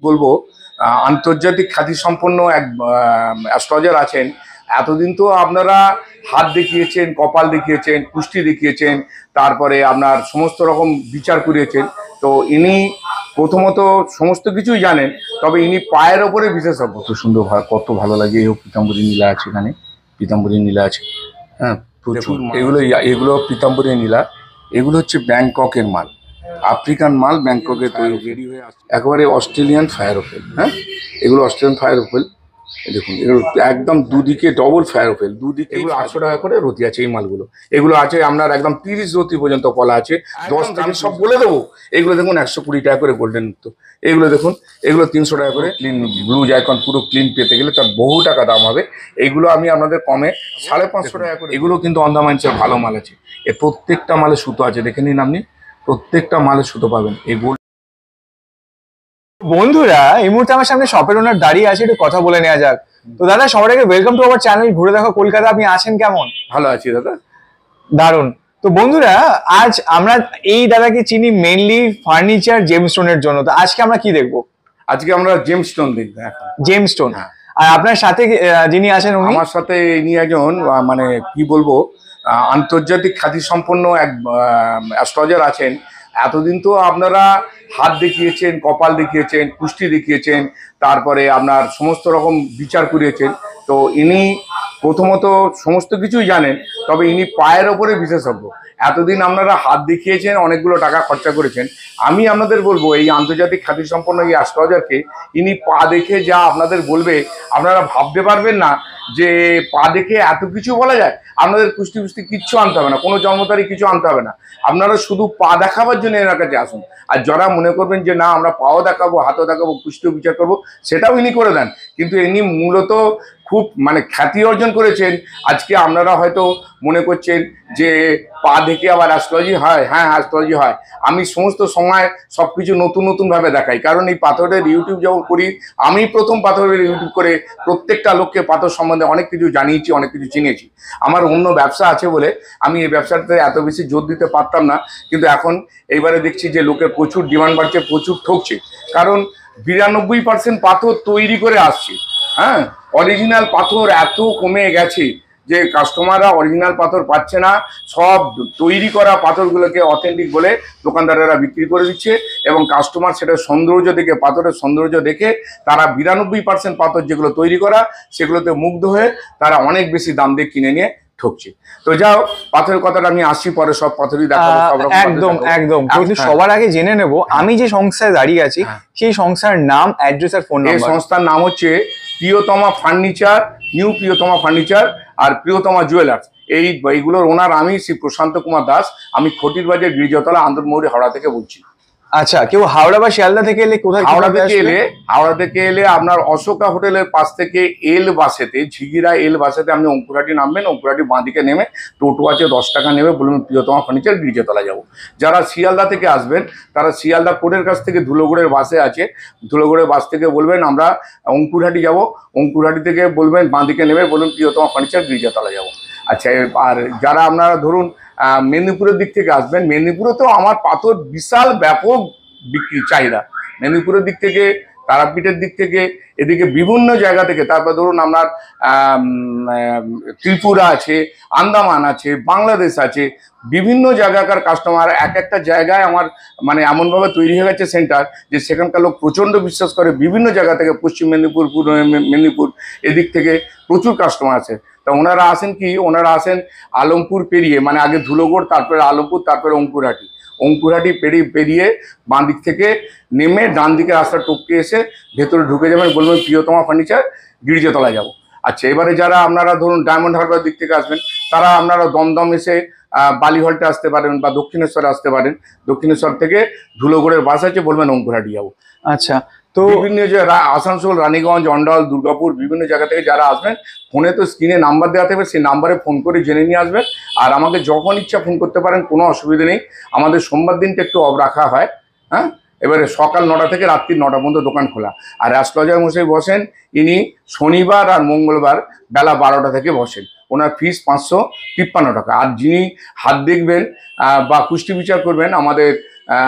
বলবো আন্তর্জাতিক খ্যাতিসম্পন্ন এক অ্যাস্ট্রোলজার আছেন। এতদিন তো আপনারা হাত দেখিয়েছেন, কপাল দেখিয়েছেন, কুষ্টি দেখিয়েছেন, তারপরে আপনার সমস্ত রকম বিচার করিয়েছেন। তো ইনি প্রথমত সমস্ত কিছুই জানেন, তবে ইনি পায়ের ওপরে বিশেষজ্ঞ। কত সুন্দর, কত ভালো লাগে। এই পীতাম্বরী নীলা আছে, এখানে পীতাম্বরী নীলা আছে। হ্যাঁ, প্রচুর। এগুলো পীতাম্বরী নীলা, এগুলো হচ্ছে ব্যাংককের মাল, আফ্রিকান মাল, ব্যাংককে তৈরি রেডি হয়ে আসছে। একেবারে অস্ট্রেলিয়ান ফায়ার ওপেল। হ্যাঁ, এগুলো অস্ট্রেলিয়ান ফায়ার ওপেল। দেখুন, এগুলো একদম দুদিকে ডবল ফায়ার ওপেল, দুদিকে। এগুলো 800 টাকা করে রতি আছে এই মালগুলো। এগুলো আছে আপনার একদম 30 রতি পর্যন্ত কলা আছে, 10 থেকে সব বলে দেবো। এগুলো দেখুন 120 টাকা করে গোল্ডেন মুক্ত। এগুলো দেখুন, এগুলো 300 টাকা করে। ক্লিন ব্লু জাইকন পুরো ক্লিন পেতে গেলে তার বহু টাকা দাম হবে। এইগুলো আমি আপনাদের কমে 550 টাকা করে। এগুলো কিন্তু অন্দামানসের ভালো মাল আছে। এর প্রত্যেকটা মালে সুতো আছে, দেখে নিন আপনি, প্রত্যেকটা মালে সুতো পাবেন। এই বন্ধুরা, এই মুহূর্তে আমার সামনে শপের ওনার দাঁড়িয়ে আছে, একটু কথা বলে নেওয়া যাক। তো দাদা, সবার আগে ওয়েলকাম টু আওয়ার চ্যানেল ঘুরে দেখো কলকাতা। আপনি আছেন কেমন? ভালো আছি দাদা। দারুন। তো বন্ধুরা, আজ আমরা এই দাদাকে চিনি মেইনলি ফার্নিচার জেমস্টোনের জন্য। তো আজকে আমরা কি দেখবো? আজকে আমরা জেমস্টোন দেখবো। জেমস্টোন। আর আপনার সাথে যিনি আছেন উনি? আমার সাথে ইনি একজন মানে কি বলবো, আন্তর্জাতিক খ্যাতিসম্পন্ন এক অ্যাস্ট্রোলজার আছেন। এতদিন তো আপনারা হাত দেখিয়েছেন, কপাল দেখিয়েছেন, কুষ্টি দেখিয়েছেন, তারপরে আপনার সমস্ত রকম বিচার করিয়েছেন। তো ইনি প্রথমত সমস্ত কিছুই জানেন, তবে ইনি পায়ের ওপরে বিশেষজ্ঞ। এতদিন আপনারা হাত দেখিয়েছেন, অনেকগুলো টাকা খরচা করেছেন। আমি আপনাদের বলবো, এই আন্তর্জাতিক খ্যাতিসম্পন্ন এই অ্যাস্ট্রোলজারকে, ইনি পা দেখে যা আপনাদের বলবে আপনারা ভাবতে পারবেন না যে পা দেখে এত কিছু বলা যায়। আপনাদের কুষ্টি কুষ্টি কিচ্ছু আনতে হবে না, কোনো জন্ম তারিখ কিছু আনতে হবে না। আপনারা শুধু পা দেখাবার জন্য এনার কাছে আসুন। আর যারা মনে করবেন যে না আমরা পাও দেখাবো, হাতও দেখাবো, কুষ্টিও বিচার করবো, সেটাও ইনি করে দেন। কিন্তু ইনি মূলত খুব মানে খ্যাতি অর্জন করেছেন। আজকে আপনারা হয়তো মনে করছেন যে পা দেখে আবার অ্যাস্ট্রোলজি হয়। হ্যাঁ, অ্যাস্ট্রোলজি হয়। আমি সমস্ত সময় সব কিছু নতুন নতুনভাবে দেখাই, কারণ এই পাথরের ইউটিউব যখন করি, আমি প্রথম পাথরের ইউটিউব করে প্রত্যেকটা লোককে পাথর সম্বন্ধে অনেক কিছু জানিয়েছি, অনেক কিছু চিনিয়েছি। আমার অন্য ব্যবসা আছে বলে আমি এই ব্যবসাটাতে এত বেশি জোর দিতে পারতাম না, কিন্তু এখন এইবারে দেখছি যে লোকের প্রচুর ডিমান্ড বাড়ছে, প্রচুর ঠকছে। কারণ 92% পাথর তৈরি করে আসছে। হ্যাঁ, অরিজিনাল পাথর এত কমে গেছে যে কাস্টমাররা অরিজিনাল পাথর পাচ্ছে না। সব তৈরি করা পাথরগুলোকে অথেন্টিক বলে দোকানদারেরা বিক্রি করে দিচ্ছে, এবং কাস্টমার সেটা সৌন্দর্য দেখে, পাথরের সৌন্দর্য দেখে তারা 92% পাথর যেগুলো তৈরি করা, সেগুলোতে মুগ্ধ হয়ে তারা অনেক বেশি দাম দিয়ে কিনে নিয়ে ঠকছে। তো যাও, পাথরের কথাটা আমি আসছি পরে, সব পাথরই দেখাবো। একদম একদম। কিন্তু সবার আগে জেনে নেব, আমি যে সংস্থায় দাঁড়িয়ে আছি সেই সংস্থার নাম, অ্যাড্রেস আর ফোন নাম্বার। এই সংস্থার নাম হচ্ছে প্রিয়তমা ফার্নিচার, নিউ প্রিয়তমা ফার্নিচার আর প্রিয়তমা জুয়েলার্স। এইগুলোর ওনার আমি শ্রী প্রশান্ত কুমার দাস। আমি খটির বাজার গিরিজাতলা, আন্দরমৌরি, হাওড়া থেকে বলছি। আচ্ছা, কেউ হাওড়া বা শিয়ালদা থেকে এলে কোথায়? হাওড়া থেকে এলে আপনার অশোকা হোটেলের পাশ থেকে এল বাসেতে, ঝিগিরা এল বাসেতে আপনি অঙ্কুরহাটি নামবেন। অঙ্কুরহাটি বাঁদিকে নেমে টোটো আছে, 10 টাকা নেবে, বলবেন প্রিয়তমা ফার্নিচার, গিরিজাতলা যাবো। যারা শিয়ালদা থেকে আসবেন, তারা শিয়ালদা কোর্টের কাছ থেকে ধুলোগড়ের বাসে আছে, ধুলোগড়ের বাস থেকে বলবেন আমরা অঙ্কুরহাটি যাব। অঙ্কুরহাটি থেকে বলবেন বাঁদিকে নেমে, বলবেন প্রিয়তমা ফার্নিচার, গিরিজাতলা যাবো। আচ্ছা, আর যারা আপনারা ধরুন মেদিনীপুরের দিক থেকে আসবেন, মেদিনীপুরেতেও আমার পাথর বিশাল ব্যাপক বিক্রি চাহিদা। মেদিনীপুরের দিক থেকে, তারাপীঠের দিক থেকে, এদিকে বিভিন্ন জায়গা থেকে, তারপর ধরুন আপনার ত্রিপুরা আছে, আন্দামান আছে, বাংলাদেশ আছে, বিভিন্ন জায়গাকার কাস্টমার। এক একটা জায়গায় আমার মানে এমনভাবে তৈরি হয়ে গেছে সেন্টার, যে সেখানকার লোক প্রচণ্ড বিশ্বাস করে। বিভিন্ন জায়গা থেকে, পশ্চিম মেদিনীপুর, পূর্ব মেদিনীপুর, এদিক থেকে প্রচুর কাস্টমার আছে। তা ওনারা আসেন কি, ওনারা আসেন আলমপুর পেরিয়ে, মানে আগে ধুলোগড়, তারপরে আলমপুর, তারপরে অঙ্কুরহাটি। অঙ্কুরহাটি পেরিয়ে বাঁ দিক থেকে নেমে ডান দিকে রাস্তা টপকে এসে ভেতরে ঢুকে যাবেন, বলবেন প্রিয়তমা ফার্নিচার, গিরিজাতলা যাব। আচ্ছা, এবারে যারা আপনারা ধরুন ডায়মন্ড হারবার দিক থেকে আসবেন, তারা আপনারা দমদম এসে বালিহলটে আসতে পারেন, বা দক্ষিণেশ্বরে আসতে পারেন। দক্ষিণেশ্বর থেকে ধুলোগড়ের বাস আছে, বলবেন অঙ্কুরহাটি যাবো। আচ্ছা, তো বিভিন্ন যে আসানসোল, রানীগঞ্জ, অন্ডাল, দুর্গাপুর, বিভিন্ন জায়গা থেকে যারা আসবেন, ফোনে তো স্ক্রিনে নাম্বার দেওয়া থাকবে, সেই নাম্বারে ফোন করে জেনে নিয়ে আসবেন। আর আমাকে যখন ইচ্ছা ফোন করতে পারেন, কোনো অসুবিধা নেই। আমাদের সোমবার দিনটা একটু অফ রাখা হয়। হ্যাঁ, এবারে সকাল 9টা থেকে রাত্রি 9টা পর্যন্ত দোকান খোলা। আর অ্যাস্ট্রোলজার মশাই বসেন, ইনি শনিবার আর মঙ্গলবার বেলা 12টা থেকে বসেন। ওনার ফিস 553 টাকা। আর যিনি হাত দেখবেন বা কুষ্টি বিচার করবেন, আমাদের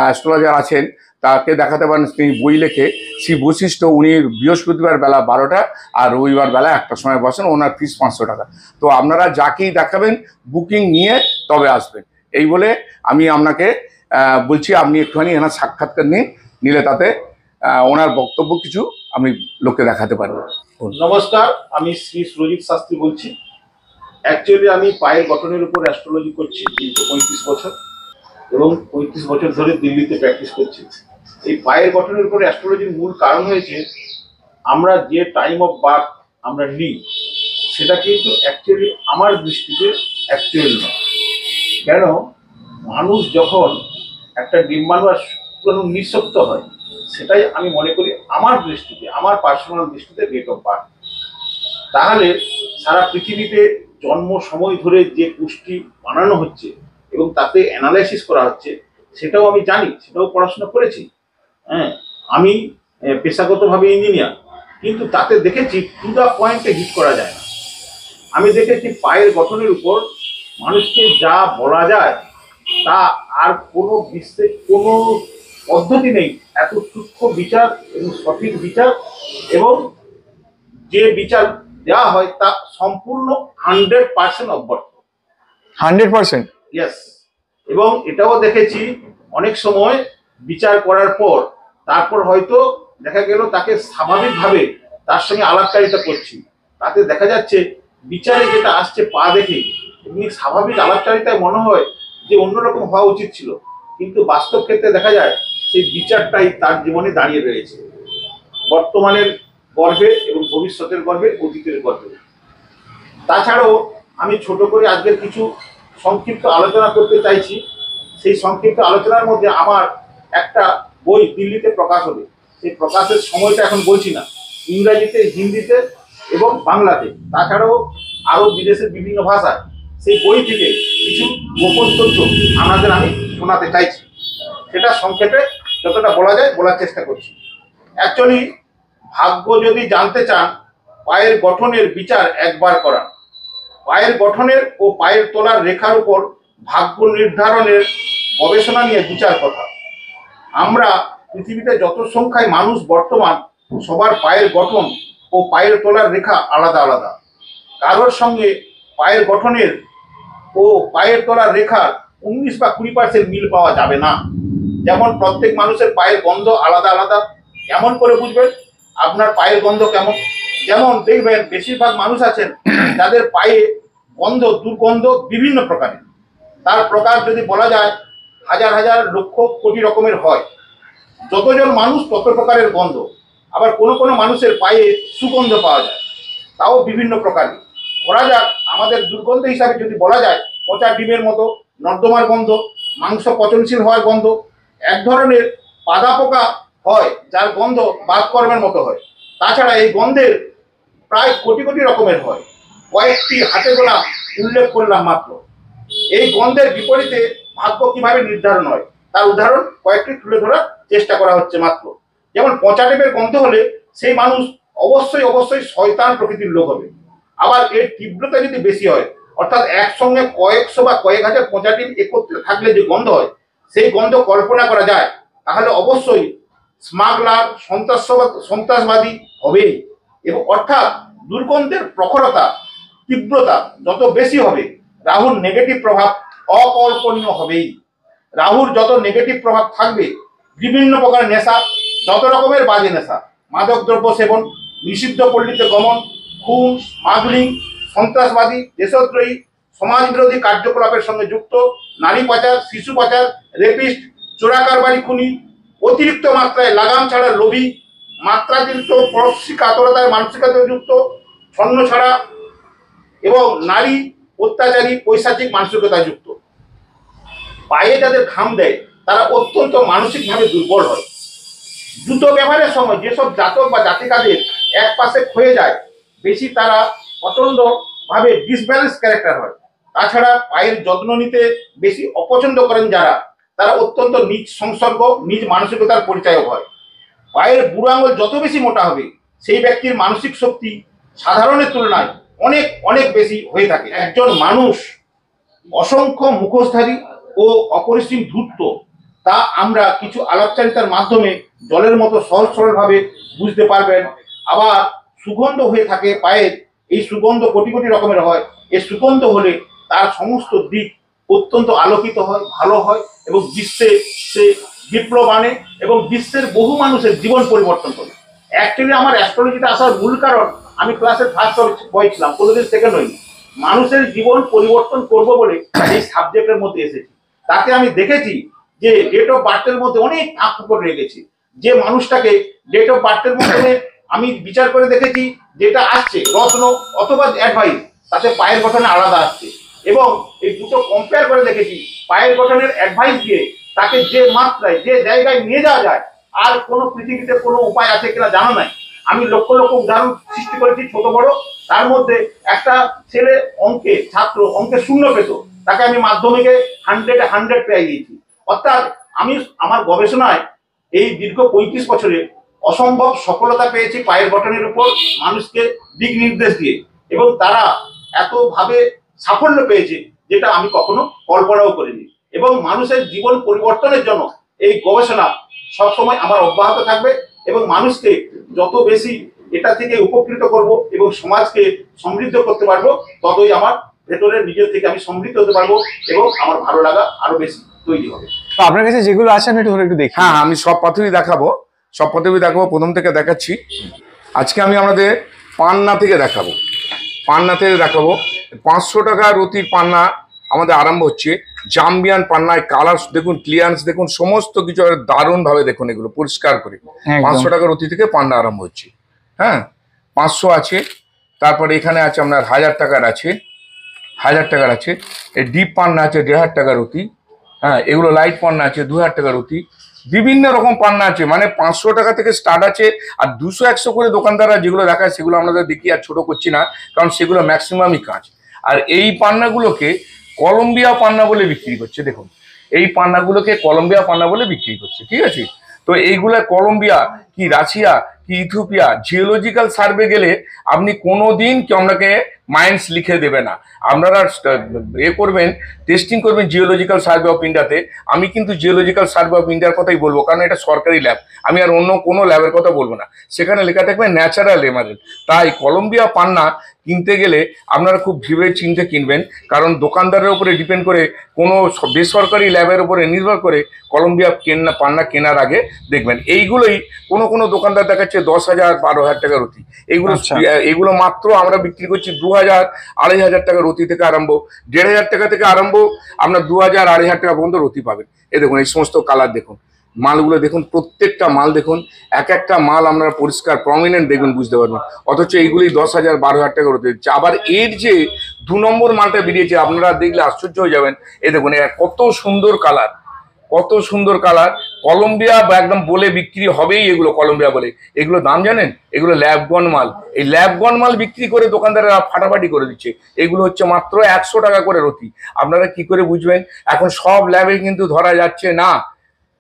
অ্যাস্ট্রোলজার আছেন, তাকে দেখাতে পারেন তিনি বই লেখে শ্রী বৈশিষ্ট্য। উনি বৃহস্পতিবার বেলা 12টা আর রবিবার বেলা 1টার সময় বসেন। ওনার ফিস 500 টাকা। তো আপনারা যাকেই দেখাবেন বুকিং নিয়ে তবে আসবেন। এই বলে আমি আপনাকে বলছি আপনি একটুখানি এনার সাক্ষাৎকার নিলে তাতে ওনার বক্তব্য কিছু আমি লোককে দেখাতে পারবো। নমস্কার, আমি শ্রী সুরজিৎ শাস্ত্রী বলছি। অ্যাকচুয়ালি আমি পায়ের গঠনের উপর অ্যাস্ট্রোলজি করছি দীর্ঘ 35 বছর, এবং 35 বছর ধরে দিল্লিতে প্র্যাকটিস করছি। এই পায়ের গঠনের উপর অ্যাস্ট্রোলজির মূল কারণ হয়েছে আমরা যে টাইম অফ বার্থ আমরা নিই সেটা কিন্তু অ্যাকচুয়ালি আমার দৃষ্টিতে অ্যাকচুয়াল নয়। কেন, মানুষ যখন একটা ডিম্বাণু আর শুক্রাণু নিঃশক্ত হয়, সেটাই আমি মনে করি আমার দৃষ্টিতে, আমার পার্সোনাল দৃষ্টিতে ডেট অফ বার্থ। তাহলে সারা পৃথিবীতে জন্ম সময় ধরে যে পুষ্টি বানানো হচ্ছে এবং তাতে অ্যানালাইসিস করা হচ্ছে, সেটাও আমি জানি, সেটাও পড়াশোনা করেছি। হ্যাঁ, আমি পেশাগতভাবে ইঞ্জিনিয়ার, কিন্তু তাতে দেখেছি টু দ্য পয়েন্টে হিট করা যায় না। আমি দেখেছি পায়ের গঠনের উপর মানুষকে যা বলা যায় তা আর কোনো বিশ্বে কোনো পদ্ধতি নেই এত সূক্ষ্ম বিচার এবং সঠিক বিচার, এবং যে বিচার দেওয়া হয় তা সম্পূর্ণ 100% অব্যর্থ। 100%? ইয়েস। এবং এটাও দেখেছি অনেক সময় বিচার করার পর তারপর হয়তো দেখা গেল তাকে স্বাভাবিকভাবে তার সঙ্গে আলাপচারিতা করছি, তাতে দেখা যাচ্ছে বিচারে যেটা আসছে পা দেখে এমনি স্বাভাবিক আলাপচারিতায় মনে হয় যে অন্যরকম হওয়া উচিত ছিল, কিন্তু বাস্তব ক্ষেত্রে দেখা যায় সেই বিচারটাই তার জীবনে দাঁড়িয়ে রয়েছে বর্তমানের গর্বে এবং ভবিষ্যতের গর্বে, অতীতের গর্বে। তাছাড়াও আমি ছোট করে আজকের কিছু সংক্ষিপ্ত আলোচনা করতে চাইছি। সেই সংক্ষিপ্ত আলোচনার মধ্যে আমার একটা বই দিল্লিতে প্রকাশ হবে, সেই প্রকাশের সময়টা এখন বলছি না, ইংরাজিতে, হিন্দিতে এবং বাংলাতে, তাছাড়াও আরও বিদেশের বিভিন্ন ভাষায় সেই বই থেকে কিছু গোপন তথ্য আপনাদের আমি শোনাতে চাইছি। সেটা সংক্ষেপে যতটা বলা যায় বলার চেষ্টা করছি। অ্যাকচুয়ালি ভাগ্য যদি জানতে চান, পায়ের গঠনের বিচার একবার করান। পায়ের গঠনের ও পায়ের তলার রেখার উপর ভাগ্য নির্ধারণের গবেষণা নিয়ে বিচার কথা। আমরা পৃথিবীতে যত সংখ্যায় মানুষ বর্তমান, সবার পায়ের গঠন ও পায়ের তলার রেখা আলাদা আলাদা। কারোর সঙ্গে পায়ের গঠনের ও পায়ের তলার রেখার 19 বা 20% মিল পাওয়া যাবে না। যেমন প্রত্যেক মানুষের পায়ের গন্ধ আলাদা আলাদা। কেমন করে বুঝবেন আপনার পায়ের গন্ধ কেমন? যেমন দেখবেন বেশিরভাগ মানুষ আছেন যাদের পায়ে গন্ধ, দুর্গন্ধ বিভিন্ন প্রকারের। তার প্রকার যদি বলা যায় হাজার হাজার লক্ষ কোটি রকমের হয়। যতজন মানুষ তত প্রকারের গন্ধ। আবার কোনো কোনো মানুষের পায়ে সুগন্ধ পাওয়া যায়, তাও বিভিন্ন প্রকারের। ধরা যাক আমাদের দুর্গন্ধ হিসাবে যদি বলা যায় পচা ডিমের মতো, নর্দমার গন্ধ, মাংস পচনশীল হওয়ার গন্ধ। এক ধরনের পাদা পোকা হয় যার গন্ধ বাতকর্মের মতো হয়। তাছাড়া এই গন্ধের প্রায় কোটি কোটি রকমের হয়, কয়েকটি হাতে গোনা উল্লেখ করলাম মাত্র। এই গন্ধের বিপরীতে ভাগ্য কিভাবে নির্ধারণ হয় তার উদাহরণ কয়েকটি তুলে ধরার চেষ্টা করা হচ্ছে মাত্র। যেমন পচা ডিমের গন্ধ হলে সেই মানুষ অবশ্যই অবশ্যই শয়তান প্রকৃতির লোক হবে। আবার এর তীব্রতা যদি বেশি হয়, অর্থাৎ একসঙ্গে কয়েকশো বা কয়েক হাজার পচা ডিম একত্রে থাকলে যে গন্ধ হয়, সেই গন্ধ কল্পনা করা যায়, তাহলে অবশ্যই স্মাগলার, সন্ত্রাসবাদী হবেই। এবং অর্থাৎ দুর্গন্ধের প্রখরতা, তীব্রতা যত বেশি হবে, রাহুর নেগেটিভ প্রভাব অকল্পনীয় হবেই। রাহুর যত নেগেটিভ প্রভাব থাকবে, বিভিন্ন প্রকার নেশা, যত রকমের বাজে নেশা, মাদক দ্রব্য সেবন, নিষিদ্ধ পল্লীতে গমন, খুন, স্মাগলিং, সন্ত্রাসবাদী, দেশদ্রোহী, সমাজ বিরোধী কার্যকলাপের সঙ্গে যুক্ত, নারী পাচার, শিশু পাচার, রেপিস্ট, চোরাকারবারি, খুনি, অতিরিক্ত মাত্রায় লাগাম ছাড়া লোভী, মাত্রাতিরিক্ত পরশ্রী কাতরতায় মানসিকতা যুক্ত, ছন্ন ছাড়া এবং নারী অত্যাচারী, পৈশাচিক মানসিকতা যুক্ত। পায়ে যাদের ঘাম দেয় তারা অত্যন্ত মানসিকভাবে দুর্বল হয়। দ্রুত ব্যবহারের সময় যেসব জাতক বা জাতিকাদের এক পাশে ক্ষয়ে যায় বেশি, তারা প্রচণ্ডভাবে ডিসব্যালেন্স ক্যারেক্টার হয়। তাছাড়া পায়ের যত্ন নিতে বেশি অপছন্দ করেন যারা, তারা অত্যন্ত নিজ সংসর্গ, নিজ মানসিকতার পরিচয় হয়। পায়ের বুড়ো আঙুল যত বেশি মোটা হবে, সেই ব্যক্তির মানসিক শক্তি সাধারণের তুলনায় অনেক অনেক বেশি হয়ে থাকে। একজন মানুষ অসংখ্য মুখোশধারী ও অপরিসীম ধূর্ত তা আমরা কিছু আলাপচারিতার মাধ্যমে জলের মতো সহজ সরলভাবে বুঝতে পারবেন। আবার সুগন্ধ হয়ে থাকে পায়ের, এই সুগন্ধ কোটি কোটি রকমের হয়। এই সুগন্ধ হলে তার সমস্ত দিক অত্যন্ত আলোকিত হয়, ভালো হয় এবং বিশ্বে সে বিপ্লব আনে এবং বিশ্বের বহু মানুষের জীবন পরিবর্তন করে। অ্যাকচুয়ালি আমার অ্যাস্ট্রোলজিতে আসার মূল কারণ, আমি ক্লাসের ফার্স্ট বয় ছিলাম, কোনোদিন সেকেন্ড হইনি। মানুষের জীবন পরিবর্তন করব বলে এই সাবজেক্টের মধ্যে এসেছি। তাতে আমি দেখেছি যে ডেট অফ বার্থের মধ্যে অনেক ফাঁক ফোকর রেখেছি। যে মানুষটাকে ডেট অফ বার্থের মাধ্যমে আমি বিচার করে দেখেছি যেটা আসছে রত্ন অথবা অ্যাডভাইস, তাতে পায়ের গঠনে আলাদা আসছে এবং এই দুটো কম্পেয়ার করে দেখেছি। পায়ের গঠনের অ্যাডভাইস দিয়ে তাকে যে মাত্রায় যে জায়গায় নিয়ে যাওয়া যায়, আর কোনো পৃথিবীতে কোনো উপায় আছে কিনা জানা নাই। আমি লক্ষ লক্ষ উদাহরণ সৃষ্টি করেছি ছোট বড়। তার মধ্যে একটা ছেলে ছাত্র অঙ্কে 0 পেত, তাকে আমি মাধ্যমিকে 100 পেয়ে গিয়েছি। অর্থাৎ আমি আমার গবেষণায় এই দীর্ঘ 35 বছরে অসম্ভব সফলতা পেয়েছি পায়ের গঠনের উপর, মানুষকে দিক নির্দেশ দিয়ে, এবং তারা এতভাবে সাফল্য পেয়েছে যেটা আমি কখনো কল্পনাও করিনি। এবং মানুষের জীবন পরিবর্তনের জন্য এই গবেষণা সবসময় আমার অব্যাহত থাকবে এবং মানুষকে যত বেশি এটা থেকে উপকৃত করব এবং সমাজকে সমৃদ্ধ করতে পারবো, ততই আমার ভেতরে নিজের থেকে আমি সমৃদ্ধ হতে পারবো এবং আমার ভালো লাগা আরো বেশি তৈরি হবে। তো আপনার কাছে যেগুলো আছে আমি একটু দেখি। হ্যাঁ, আমি সব পাথরই দেখাবো, সব পাথরই দেখাবো। প্রথম থেকে দেখাচ্ছি। আজকে আমি আপনাদের পান্না থেকে দেখাবো। 500 টাকা রতির পান্না আমাদের আরম্ভ হচ্ছে। জাম্বিয়ান পান্নায় কালার দেখুন, ক্লিয়ারেন্স দেখুন, সমস্ত কিছু দারুণভাবে দেখুন, এগুলো পরিষ্কার করে। 500 টাকা রতি থেকে পান্না আরম্ভ হচ্ছে। হ্যাঁ, 500 আছে। তারপরে এখানে আছে আপনার 1000 টাকার আছে, 1000 টাকার আছে। এই ডিপ পান্না আছে 1500 টাকা রতি। হ্যাঁ, এগুলো লাইট পান্না আছে 2000 টাকা রতি। বিভিন্ন রকম পান্না আছে, মানে 500 টাকা থেকে স্টার্ট আছে। আর 200-100 করে দোকানদাররা যেগুলো দেখায় সেগুলো আপনাদের দেখি আর ছোট করছি না, কারণ সেগুলো ম্যাক্সিমামই কাঁচ। আর এই পান্নাগুলোকে কলম্বিয়া পান্না বলে বিক্রি করছে। দেখুন, এই পান্নাগুলোকে কলম্বিয়া পান্না বলে বিক্রি করছে, ঠিক আছে? তো এইগুলা কলম্বিয়া কি রাশিয়া কি ইথিওপিয়া জিওলজিক্যাল সার্ভে গেলে আপনি কোনোদিন কেউ আপনাকে মাইন্স লিখে দেবে না। আপনারা করবেন, টেস্টিং করবেন জিওলজিক্যাল সার্ভে অফ ইন্ডিয়াতে। আমি কিন্তু জিওলজিক্যাল সার্ভে অফ ইন্ডিয়ার কথাই বলবো, কারণ এটা সরকারি ল্যাব, আমি আর অন্য কোনো ল্যাবের কথা বলবো না। সেখানে লেখা থাকবে ন্যাচারাল এমারেল। তাই কলম্বিয়া পান্না কিনতে গেলে আপনারা খুব ভেবে চিন্তে কিনবেন, কারণ দোকানদারের উপরে ডিপেন্ড করে, কোনো বেসরকারি ল্যাবের উপরে নির্ভর করে কলম্বিয়া পান্না কেনার আগে দেখবেন। এইগুলোই কোনো দোকানদার দেখাচ্ছে 10,000 12,000 টাকা রতি। এগুলো মাত্র আমরা বিক্রি করছি 2,000 2,500 টাকা রতি থেকে আরম্ভ, 1,500 টাকা থেকে আরম্ভ, আপনার 2,000 2,500 টাকা পর্যন্ত রতি পাবেন। এই দেখুন, এই সমস্ত কালার দেখুন, মালগুলো দেখুন, প্রত্যেকটা মাল দেখুন, এক একটা মাল আপনারা পরিষ্কার প্রমিনেন্ট দেখবেন, বুঝতে পারবেন। অথচ এইগুলি 10,000 12,000 টাকা রতি দিচ্ছে। আবার এর যে 2 নম্বর মালটা বেরিয়েছে, আপনারা দেখলে আশ্চর্য হয়ে যাবেন। এই দেখুন, কত সুন্দর কালার, কত সুন্দর কালার। কলম্বিয়া বা একদম বলে বিক্রি হবেই এগুলো কলম্বিয়া বলে। এগুলো দাম জানেন? এগুলো ল্যাবগন মাল। এই ল্যাবগন মাল বিক্রি করে দোকানদাররা ফাটাফাটি করে দিচ্ছে। এগুলো হচ্ছে মাত্র 100 টাকা করে রতি। আপনারা কি করে বুঝবেন? এখন সব ল্যাবে কিন্তু ধরা যাচ্ছে না,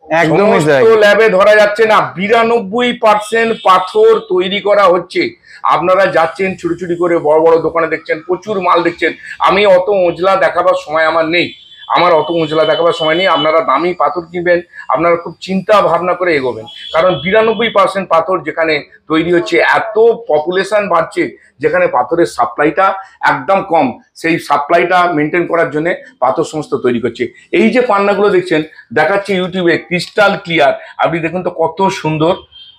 একদমই ল্যাবে ধরা যাচ্ছে না। 92% পাথর তৈরি করা হচ্ছে। আপনারা যাচ্ছেন ছুটি করে, বড় বড় দোকানে দেখছেন প্রচুর মাল দেখছেন। আমি অত ওজলা দেখাবার সময় আমার নেই, আপনারা দামি পাথর কিনবেন, আপনারা খুব চিন্তা ভাবনা করে এগোবেন, কারণ 92% পাথর যেখানে তৈরি হচ্ছে, এত পপুলেশন বাড়ছে, যেখানে পাথরের সাপ্লাইটা একদম কম, সেই সাপ্লাইটা মেনটেন করার জন্য পাথর সমস্ত তৈরি করছে। এই যে পান্নাগুলো দেখছেন, দেখাচ্ছে ইউটিউবে, ক্রিস্টাল ক্লিয়ার। আপনি দেখুন তো কত সুন্দর,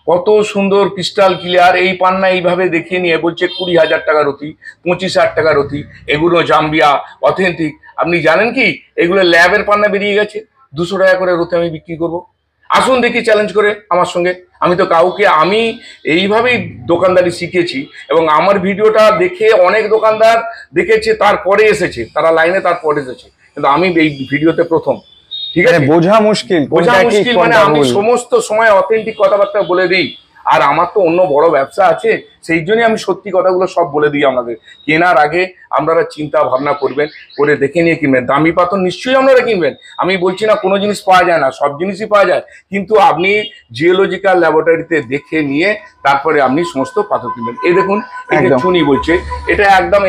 কত সুন্দর ক্রিস্টাল ক্লিয়ার। এই পান্না এইভাবে দেখিয়ে নিয়ে বলছে 20,000 টাকা রতি, 25,000 টাকা রতি। এগুলো জাম্বিয়া অথেন্টিক। আপনি জানেন কি, এগুলো ল্যাবের পান্না বেরিয়ে গেছে, 200 টাকা করে রতি আমি বিক্রি করব। আসুন দেখি চ্যালেঞ্জ করে আমার সঙ্গে। আমি তো কাউকে, আমি এইভাবেই দোকানদারি শিখেছি এবং আমার ভিডিওটা দেখে অনেক দোকানদার দেখেছে, তারপরে এসেছে, তারা লাইনে তারপরে এসেছে, কিন্তু আমি এই ভিডিওতে প্রথম। ঠিক আছে, বোঝা মুশকিল, মানে আমি সমস্ত সময় অথেন্টিক কথাবার্তা বলে দিই। আর আমার তো অন্য বড় ব্যবসা আছে, সেই জন্যই আমি সত্যি কথাগুলো সব বলে দিই আপনাদের। কেনার আগে আপনারা চিন্তা ভাবনা করবেন, করে দেখে নিয়ে কিনবেন। দামি পাথর নিশ্চয়ই আপনারা কিনবেন, আমি বলছি না কোনো জিনিস পাওয়া যায় না, সব জিনিসই পাওয়া যায়, কিন্তু আপনি জিওলজিক্যাল ল্যাবরেটরিতে দেখে নিয়ে তারপরে আপনি সমস্ত পাথর কিনবেন। এই দেখুন, এটা চুনি বলছে, এটা একদম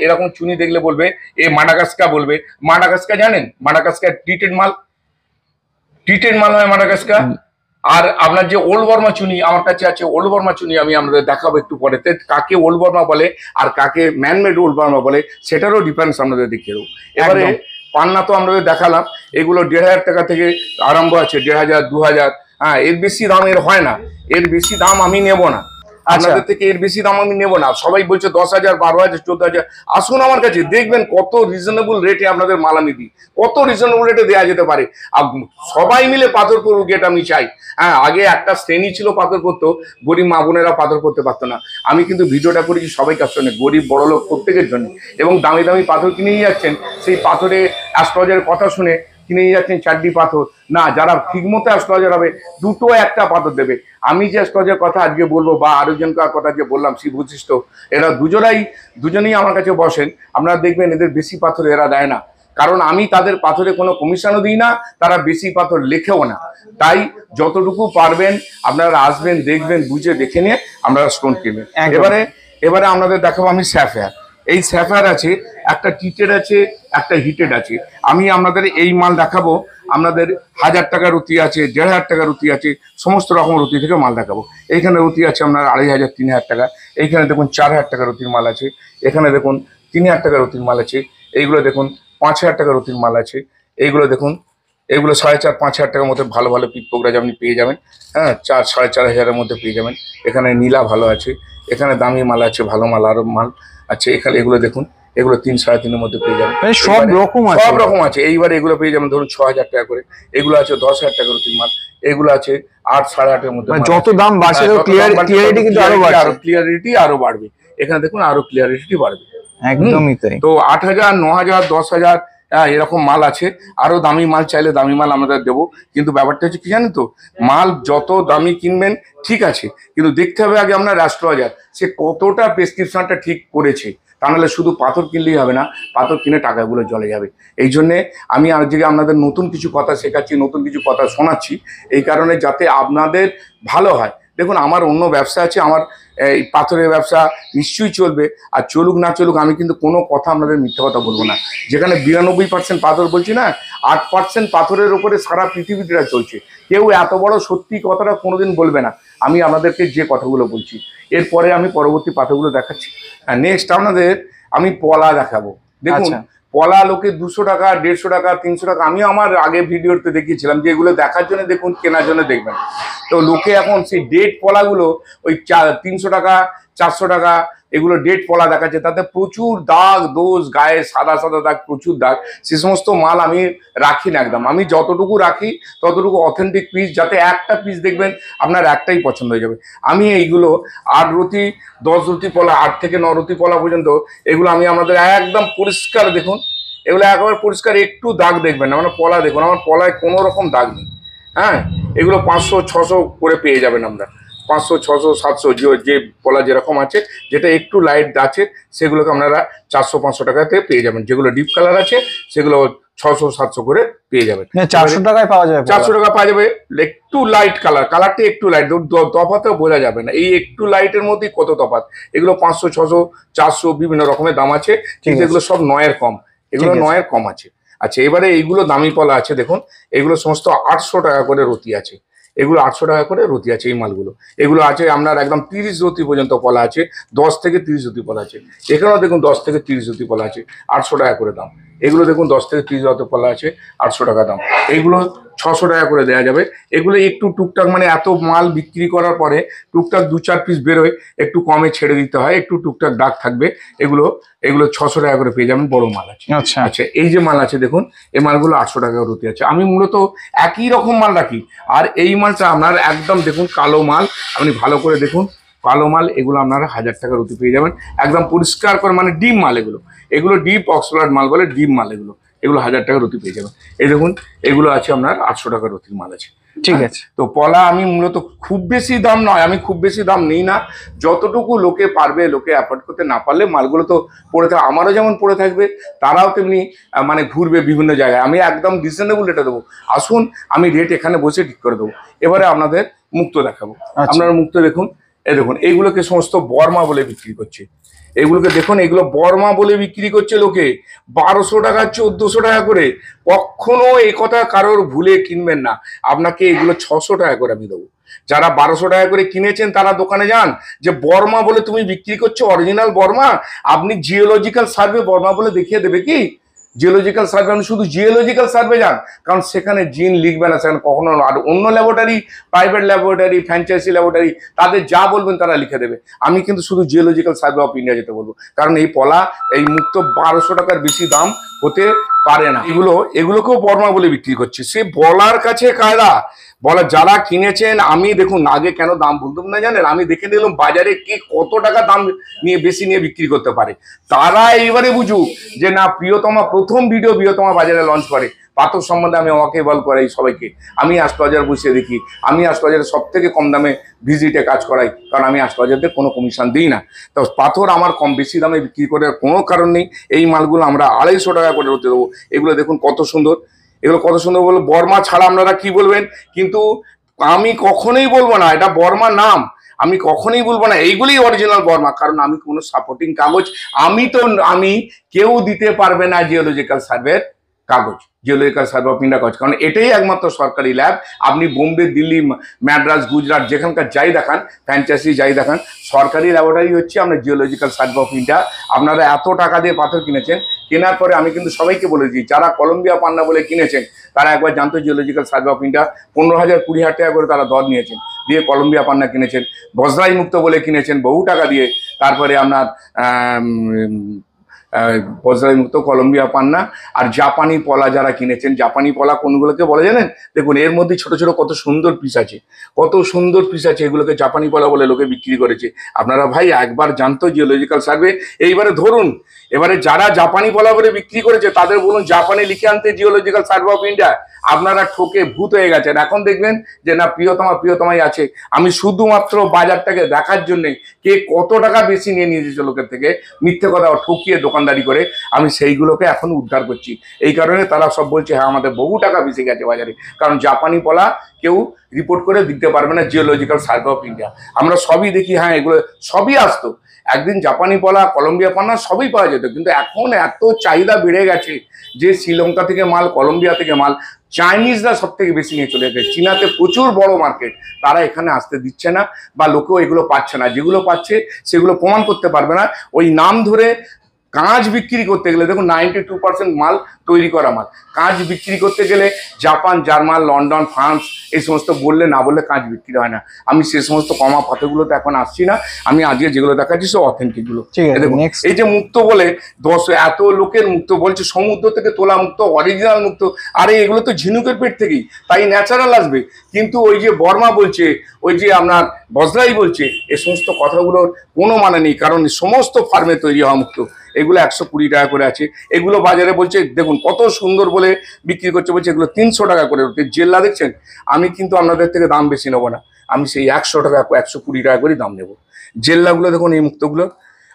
এরকম চুনি দেখলে বলবে এ মাডাগাস্কার, বলবে মাডাগাস্কার। জানেন মাডাগাস্কার ট্রিটেড মাল? ট্রিটেড মাল হয় মাডাগাস্কার। আর আপনার যে ওল্ড বর্মা চুনি আমার কাছে আছে, ওল্ড বর্মা চুনি আমি আপনাদের দেখাবো একটু পরে। কাকে ওল্ড বর্মা বলে আর কাকে ম্যানমেড ওল্ড বর্মা বলে সেটারও ডিফারেন্স আপনাদের দেখিয়ে দেবো। এবারে পান্না তো আপনাদের দেখালাম, এগুলো 1500 টাকা থেকে আরম্ভ আছে, 1500, 2000। হ্যাঁ, এর বেশি দাম এর হয় না, এর বেশি দাম আমি নেব না আপনাদের থেকে, এর বেশি দাম আমি নেব না। সবাই বলছে 10,000, 12,000, 14,000। আসুন আমার কাছে, দেখবেন কত রিজনেবল রেটে আপনাদের মাল আমি দিই, কত রিজনেবল রেটে দেওয়া যেতে পারে। সবাই মিলে পাথর পড়ুক এটা আমি চাই। হ্যাঁ, আগে একটা শ্রেণী ছিল পাথর পড়তো, গরিব মা বোনেরা পাথর পড়তে পারতো না। আমি কিন্তু ভিডিওটা করেছি সবাই কাছে, গরিব বড়লোক প্রত্যেকের জন্য। এবং দামি দামি পাথর কিনেই যাচ্ছেন, সেই পাথরে অ্যাস্ট্রোলজারের কথা শুনে কিনে যাচ্ছেন 4টি পাথর। না, যারা ঠিকমতো অ্যাস্ট্রোলজার হবে, দুটো একটা পাথর দেবে। আমি যে অ্যাস্ট্রোলজারের কথা আজকে বলবো বা আরেকজনকার কথা যে বললাম শিব বশিষ্ঠ, এরা দুজনেই আমার কাছে বসেন। আপনারা দেখবেন এদের বেশি পাথর এরা দেয় না, কারণ আমি তাদের পাথরে কোনো কমিশনও দিই না, তারা বেশি পাথর লেখেও না। তাই যতটুকু পারবেন আপনারা আসবেন, দেখবেন, বুঝে দেখে নিয়ে আপনারা স্টোন কিনবেন। এবারে আপনাদের দেখাবো আমি স্যাফায়ার। এই স্যাফায়ার আছে, একটা টিটেড আছে, একটা হিটেড আছে। আমি আপনাদের এই মাল দেখাবো। আপনাদের 1000 টাকার রুটি আছে, 1500 টাকার রুটি আছে, সমস্ত রকম রুটি থেকে মাল দেখাবো। এইখানে রুটি আছে আপনার 2500, 3000 টাকা। এইখানে দেখুন 4000 টাকার রুটির মাল আছে। এখানে দেখুন 3000 টাকার রুটির মাল আছে। এইগুলো দেখুন 5000 টাকার রুটির মাল আছে। এইগুলো দেখুন, এগুলো 4,500, 5,000 টাকার মধ্যে ভালো ভালো পিক পোকরাজ আপনি পেয়ে যাবেন। হ্যাঁ, 4, 4,500 মধ্যে পেয়ে যাবেন। এখানে নীলা ভালো আছে, এখানে দামি মাল আছে, ভালো মাল আরো মাল আছে। এখানে এগুলো দেখুন, এগুলো 3, 3.5 মধ্যে পেয়ে যাবেন। সব রকম আছে। এইবারে এগুলো পেয়ে যাবেন ধরুন 6,000 টাকা করে। এগুলো আছে 10,000 টাকার রুটির মাল। এগুলো আছে 8, 8.5 মধ্যে। যত দাম বাড়ছে ক্লিয়ারিটি কিন্তু ক্লিয়ারিটি আরো বাড়বে। এখানে দেখুন আরো ক্লিয়ারিটি বাড়বে। একদমই তাই। তো 8,000, 9,000, 10,000 এরকম মাল আছে। আরো দামি মাল চাইলে দামি মাল আমরা দেবো। কিন্তু ব্যাপারটা হচ্ছে কি জানেন তো, মাল যত দামি কিনবেন ঠিক আছে, কিন্তু দেখতে হবে আগে আপনার অ্যাস্ট্রোলজার সে কতটা প্রেসক্রিপশনটা ঠিক করেছে। তা নাহলে শুধু পাথর কিনলেই হবে না, পাথর কিনে টাকাগুলো চলে যাবে। এই জন্যে আমি আজকে আপনাদের নতুন কিছু কথা শেখাচ্ছি, নতুন কিছু কথা শোনাচ্ছি, এই কারণে যাতে আপনাদের ভালো হয়। দেখুন, আমার অন্য ব্যবসা আছে, আমার এই পাথরের ব্যবসা নিশ্চয়ই চলবে। আর চলুক না চলুক, আমি কিন্তু কোনো কথা আপনাদের মিথ্যা কথা বলবো না। যেখানে 92% পাথর বলছি না, 8% পাথরের ওপরে সারা পৃথিবীটা চলছে। কেউ এত বড় সত্যি কথাটা কোনোদিন বলবে না। আমি আপনাদেরকে যে কথাগুলো বলছি, এরপরে আমি পরবর্তী পাথরগুলো দেখাচ্ছি। নেক্সট আপনাদের আমি পলা দেখাবো। দেখুন, পলা লোকে 200 টাকা, 150 টাকা, 300 টাকা। আমি আমার আগে ভিডিওতে দেখিয়েছিলাম যে এগুলো দেখার জন্য দেখুন, কেনার জন্য দেখবেন। তো লোকে এখন সেই ডেট পলাগুলো ওই 300 টাকা, 400 টাকা এগুলো ডেট পলা দেখাচ্ছে, তাতে প্রচুর দাগ দোষ, গায়ে সাদা সাদা দাগ, প্রচুর দাগ। সে সমস্ত মাল আমি রাখি না একদম। আমি যতটুকু রাখি ততটুকু অথেন্টিক পিস, যাতে একটা পিস দেখবেন আপনার একটাই পছন্দ হয়ে যাবে। আমি এইগুলো 8 রতি, 10 রতি পলা, 8 থেকে 9 রতি পলা পর্যন্ত এগুলো আমি আমাদের একদম পরিষ্কার, দেখুন এগুলো একেবারে পরিষ্কার, একটু দাগ দেখবেন না। মানে পলা দেখুন, আমার পলায় কোনো রকম দাগ নেই। হ্যাঁ, এগুলো 500, 600 করে পেয়ে যাবেন আমরা। 500, 600, 700 যে পলা যেরকম আছে, যেটা একটু লাইট আছে সেগুলোকে আপনারা 400, 500 টাকাতে পেয়ে যাবেন। যেগুলো ডিপ কালার আছে সেগুলো 600, 700 করে পেয়ে যাবেন। 400 টাকায় পাওয়া যাবে, 400 টাকা পাওয়া যাবে। একটু লাইট কালারটা একটু লাইট, তফাতেও বোঝা যাবে না এই একটু লাইটের মধ্যেই কত তফাৎ। এগুলো 500, 600, 400 বিভিন্ন রকমের দাম আছে, কিন্তু এগুলো সব 9-এর কম, এগুলো 9-এর কম আছে। আচ্ছা, এবারে এইগুলো দামি পলা আছে দেখুন, এগুলো সমস্ত 800 টাকা করে রতি আছে। এগুলো 800 টাকা করে রতি আছে এই মালগুলো। এগুলো আছে আপনার একদম 30 রতি পর্যন্ত পলা আছে, 10 থেকে 30 রতি পলা আছে। এখানেও দেখুন 10 থেকে 30 রতি পলা আছে, 800 টাকা করে দাম। এগুলো দেখুন 10 থেকে 30 রতি পলা আছে, 800 টাকা দাম। এইগুলো 600 টাকা করে দেওয়া যাবে। এগুলো একটু টুকটাক, মানে এত মাল বিক্রি করার পরে টুকটাক 2-4 পিস বেরোয়, একটু কমে ছেড়ে দিতে হয়, একটু টুকটাক দাগ থাকবে। এগুলো 600 টাকা করে পেয়ে যাবেন, বড় মাল আছে। আচ্ছা, এই যে মাল আছে দেখুন, এই মালগুলো 800 টাকা রতি আছে। আমি মূলত একই রকম মাল রাখি। আর এই মালটা আপনার একদম দেখুন কালো মাল, আপনি ভালো করে দেখুন কালো মাল, এগুলো আপনারা 1000 টাকা রতি পেয়ে যাবেন, একদম পরিষ্কার করে, মানে ডিপ মাল। এগুলো ডিপ অক্সফোর্ড মাল বলে, ডিপ মাল। এগুলো 1000 টাকা রতি পেয়ে যাবেন। এই দেখুন, এগুলো আছে আপনার 800 টাকা রতির মাল আছে। ঠিক আছে। তো পলা আমি মূলত খুব বেশি দাম নয়, আমি খুব বেশি দাম নিই না। যতটুকু লোকে পারবে, লোকে অ্যাফোর্ড করতে না পারলে মালগুলো তো পড়ে থাকবে, আমারও যেমন পড়ে থাকবে, তারাও তেমনি মানে ঘুরবে বিভিন্ন জায়গায়। আমি একদম রিজনেবল রেটে দেবো। আসুন, আমি রেট এখানে বসে ঠিক করে দেবো। এবারে আপনাদের মুক্তো দেখাবো। আপনারা মুক্তো দেখুন, এই দেখুন এইগুলোকে সমস্ত বর্মা বলে বিক্রি করছে। এগুলোকে দেখুন, এগুলো বর্মা বলে বিক্রি করছে লোকে 1200 টাকা 1400 টাকা করে। কখনো এই কথা কারোর ভুলে কিনবেন না, আপনাকে এগুলো 600 টাকা করে আমি দেবো। যারা 1200 টাকা করে কিনেছেন তারা দোকানে যান, যে বর্মা বলে তুমি বিক্রি করছো, অরিজিনাল বর্মা। আপনি জিওলজিক্যাল সার্ভে বর্মা বলে দেখিয়ে দেবে কি? জিওলজিক্যাল সার্ভে আপনি শুধু জিওলজিক্যাল সার্ভে যান, কারণ সেখানে জিন লিখবে না, সেখানে কখনো। আর অন্য laboratory, private laboratory, franchise laboratory, তাদের যা বলবেন তারা লিখে দেবে। আমি কিন্তু শুধু জিওলজিক্যাল সার্ভে অফ ইন্ডিয়া যেতে বলবো, কারণ এই পলা, এই মুক্তো 1200 টাকার বেশি দাম হতে পারে না। এগুলোকেও বর্মা বলে বিক্রি করছে। সে বলার কাছে কায়দা, বলা যারা কিনেছেন। আমি দেখুন আগে কেন দাম বলতাম না জানেন, আমি দেখে নিলাম বাজারে কে কত টাকা দাম নিয়ে বেশি নিয়ে বিক্রি করতে পারে। তারা এইবারে বুঝুক যে না, প্রিয়তমা প্রথম ভিডিও প্রিয়তমা বাজারে লঞ্চ করে, পাথর সম্বন্ধে আমি ওয়াকিবহাল করাই সবাইকে। আমি অ্যাস্ট্রোলজার বসিয়ে দেখি, আমি অ্যাস্ট্রোলজারের সব থেকে কম দামে ভিজিটে কাজ করাই, কারণ আমি অ্যাস্ট্রোলজারদের কোনো কমিশন দিই না। তো পাথর আমার কম বেশি দামে বিক্রি করার কোনো কারণ নেই। এই মালগুলো আমরা 250 টাকা করে হতে দেবো। এগুলো দেখুন কত সুন্দর, এগুলো কত সুন্দর। বলে বর্মা ছাড়া আপনারা কি বলবেন, কিন্তু আমি কখনোই বলবো না এটা বর্মা নাম, আমি কখনোই বলবো না এইগুলি অরিজিনাল বর্মা, কারণ আমি কোনো সাপোর্টিং কাগজ আমি কেউ দিতে পারবে না জিওলজিক্যাল সার্ভের কাগজ, জিওলজিক্যাল সার্ভে অফ ইন্ডিয়া কাগজ, কারণ এটাই একমাত্র সরকারি ল্যাব। আপনি বোম্বে, দিল্লি, মাদ্রাজ, গুজরাট যেখানকার যাই দেখান, ফ্র্যাঞ্চাইজি যাই দেখান, সরকারি ল্যাবরেটরি হচ্ছে আপনার জিওলজিক্যাল সার্ভে অফ ইন্ডিয়া। আপনারা এত টাকা দিয়ে পাথর কিনেছেন, কেনার পরে আমি কিন্তু সবাইকে বলে দিই, যারা কলম্বিয়া পান্না বলে কিনেছেন তারা একবার জানতো জিওলজিক্যাল সার্ভে অফ ইন্ডিয়া 15,000 20,000 টাকা করে তারা দর নিয়েছেন, দিয়ে কলম্বিয়া পান্না কিনেছেন। বজরাই মুক্ত বলে কিনেছেন বহু টাকা দিয়ে। তারপরে আপনার বজরাই মুক্ত, কলম্বিয়া পান্না আর জাপানি পলা যারা কিনেছেন। জাপানি পলা কোনগুলোকে বলে জানেন? দেখুন এর মধ্যে ছোট ছোট কত সুন্দর পিস আছে, কত সুন্দর পিস আছে। এগুলোকে জাপানি পলা বলে লোকে বিক্রি করেছে। আপনারা ভাই একবার জানতো জিওলজিক্যাল সার্ভে। এইবারে ধরুন, এবারে যারা জাপানি পলা বলে বিক্রি করেছে তাদের বলুন জাপানে লিখে আনতে জিওলজিক্যাল সার্ভে অফ ইন্ডিয়া। আপনারা ঠকে ভূত হয়ে গেছেন। এখন দেখবেন যে না, প্রিয়তমাই আছে। আমি শুধুমাত্র বাজারটাকে দেখার জন্যে, কে কত টাকা বেশি নিয়ে নিয়েছে লোকের থেকে, মিথ্যে কথা ঠকিয়ে দোকানদারি করে, আমি সেইগুলোকে এখন উদ্ধার করছি। এই কারণে তারা সব বলছে হ্যাঁ আমাদের বহু টাকা বেশি গেছে বাজারে, কারণ জাপানি পলা কেউ রিপোর্ট করে দিতে পারবে না জিওলজিক্যাল সার্ভে অফ ইন্ডিয়া। আমরা সবই দেখি, হ্যাঁ এগুলো সবই আসতো একদিন, জাপানি পলা, কলম্বিয়া পান্না সবই পাওয়া যেত। কিন্তু এখন এত চাহিদা বেড়ে গেছে যে শ্রীলঙ্কা থেকে মাল, কলম্বিয়া থেকে মাল, চাইনিজরা সব থেকে বেশি নিয়ে চলে গেছে। চীনাতে প্রচুর বড় মার্কেট, তারা এখানে আসতে দিচ্ছে না, বা লোকেও এগুলো পাচ্ছে না। যেগুলো পাচ্ছে সেগুলো প্রমাণ করতে পারবে না। ওই নাম ধরে কাঁচ বিক্রি করতে গেলে দেখুন 92% মাল তৈরি করা মাল। কাঁচ বিক্রি করতে গেলে জাপান, জার্মান, লন্ডন, ফ্রান্স এই সমস্ত বললে না বললে কাঁচ বিক্রি হয় না। আমি সে সমস্ত কমা পাথরগুলোতে এখন আসছি না। আমি আজকে যেগুলো দেখাচ্ছি সব অথেন্টিকগুলো। দেখুন এই যে মুক্ত বলে এত লোকের মুক্ত বলছে, সমুদ্র থেকে তোলা মুক্ত, অরিজিনাল মুক্ত। আরে এগুলো তো ঝিনুকের পেট থেকেই, তাই ন্যাচারাল আসবে। কিন্তু ওই যে বর্মা বলছে, ওই যে আপনার বজরাই বলছে, এ সমস্ত কথাগুলোর কোনো মানে নেই, কারণ সমস্ত ফার্মে তৈরি হওয়া মুক্ত। এগুলো 120 টাকা করে আছে। এগুলো বাজারে বলছে দেখুন কত সুন্দর বলে বিক্রি করছে, বলছে এগুলো 300 টাকা করে। জেল্লা দেখছেন, আমি কিন্তু আপনাদের থেকে দাম বেশি নেবো না, আমি সেই 100 টাকা 120 টাকা করে দাম নেবো। জেল্লাগুলো দেখুন, এই মুক্তগুলো।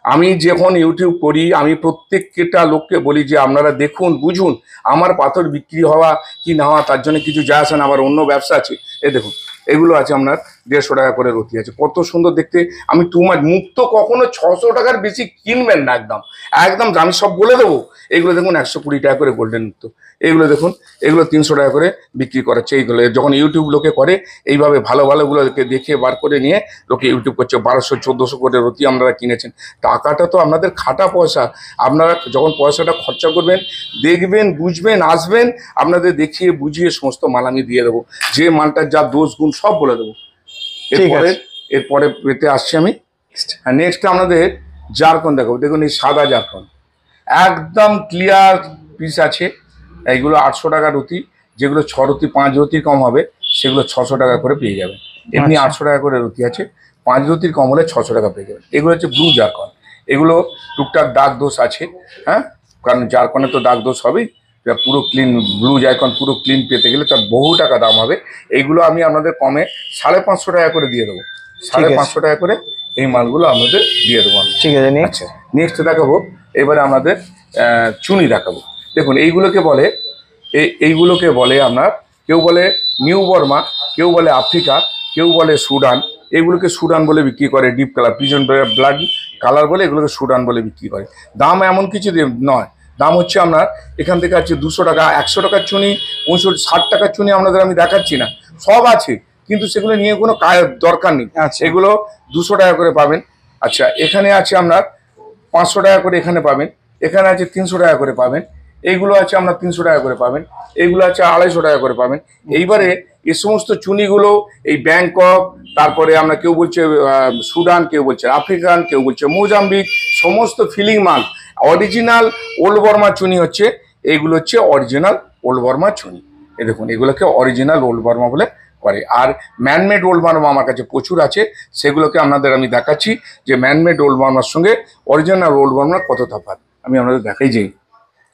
আমি যখন ইউটিউব করি, আমি প্রত্যেকটা লোককে বলি যে আপনারা দেখুন, বুঝুন, আমার পাথর বিক্রি হওয়া কি না হওয়া তার জন্য কিছু যায় আসে না। আবার অন্য ব্যবসা আছে। এ দেখুন এগুলো আছে আপনার 150 টাকা করে রতি আছে, কত সুন্দর দেখতে। আমি মুক্ত কখনো 600 টাকার বেশি কিনবেন না, একদম একদম আমি সব বলে দেবো। এগুলো দেখুন 120 টাকা করে গোল্ডেন মুক্ত। এগুলো দেখুন, এগুলো 300 টাকা করে বিক্রি করাচ্ছে। এইগুলো যখন ইউটিউব লোকে করে এইভাবে ভালো ভালোগুলোকে দেখে বার করে নিয়ে লোকে ইউটিউব করছে। 1200-1400 করে রতি আপনারা কিনেছেন। টাকাটা তো আপনাদের খাটা পয়সা। আপনারা যখন পয়সাটা খরচা করবেন, দেখবেন, বুঝবেন, আসবেন, আপনাদের বুঝিয়ে সমস্ত মাল আমি দিয়ে দেবো। যে মালটার যা দোষ গুণ সব বলে দেবো। এরপরে পেতে আসছি আমি। নেক্সট আপনাদের জারকন দেখাবো। দেখুন এই সাদা জারকন একদম ক্লিয়ার পিস আছে। এইগুলো 800 টাকা রতি। যেগুলো 6 রতি 5 রতির কম হবে সেগুলো 600 টাকা করে পেয়ে যাবেন। এমনি 800 টাকা করে রতি আছে, 5 রতির কম হলে 600 টাকা পেয়ে যাবেন। এগুলো হচ্ছে ব্লু জারকন। এগুলো টুকটাক দাগ দোষ আছে, হ্যাঁ, কারণ জারকনে তো দাগ দোষ হবেই। পুরো ক্লিন ব্লু জারকন পুরো ক্লিন পেতে গেলে তার বহু টাকা দাম হবে। এইগুলো আমি আপনাদের কমে 550 টাকা করে দিয়ে দেবো। 550 টাকা করে এই মালগুলো আপনাদের দিয়ে দেবো। ঠিক আছে। আচ্ছা, নেক্সট দেখাবো। এবারে আমাদের চুনি দেখাবো। দেখুন এইগুলোকে বলে আপনার, কেউ বলে নিউ বর্মা, কেউ বলে আফ্রিকা, কেউ বলে সুডান, এগুলোকে সুডান বলে বিক্রি করে, deep colour pigeon blood colour বলে এগুলোকে সুডান বলে বিক্রি করে। দাম এমন কিছু নয়, দাম হচ্ছে আপনার এখান থেকে আছে 200 টাকা, 100 টাকার চুনি, 60 টাকার চুনি আপনাদের আমি দেখাচ্ছি না, সব আছে, কিন্তু সেগুলো নিয়ে কোনো দরকার নেই। আচ্ছা। এগুলো 200 টাকা করে পাবেন। আচ্ছা, এখানে আছে আপনার 500 টাকা করে এখানে পাবেন, এখানে আছে 300 টাকা করে পাবেন, এইগুলো আছে আপনার 300 টাকা করে পাবেন, এইগুলো আছে 250 টাকা করে পাবেন। এইবারে এই সমস্ত চুনিগুলো এই ব্যাংকক, তারপরে আমরা কেউ বলছে সুডান, কেউ বলছে আফ্রিকান, কেউ বলছে মোজাম্বিক, সমস্ত ফিলিং মাল অরিজিনাল ওল্ড বর্মা চুনি হচ্ছে, এইগুলো হচ্ছে অরিজিনাল ওল্ড বর্মা চুনি। এই দেখুন, এগুলোকে অরিজিনাল ওল্ড বর্মা বলে করে। আর ম্যানমেড ওল্ড বর্মা আমার কাছে প্রচুর আছে, সেগুলোকে আপনাদের আমি দেখাচ্ছি যে ম্যানমেড ওল্ড বর্মার সঙ্গে অরিজিনাল ওল্ড বর্মার কত তফাৎ আমি আপনাদের দেখাই। যে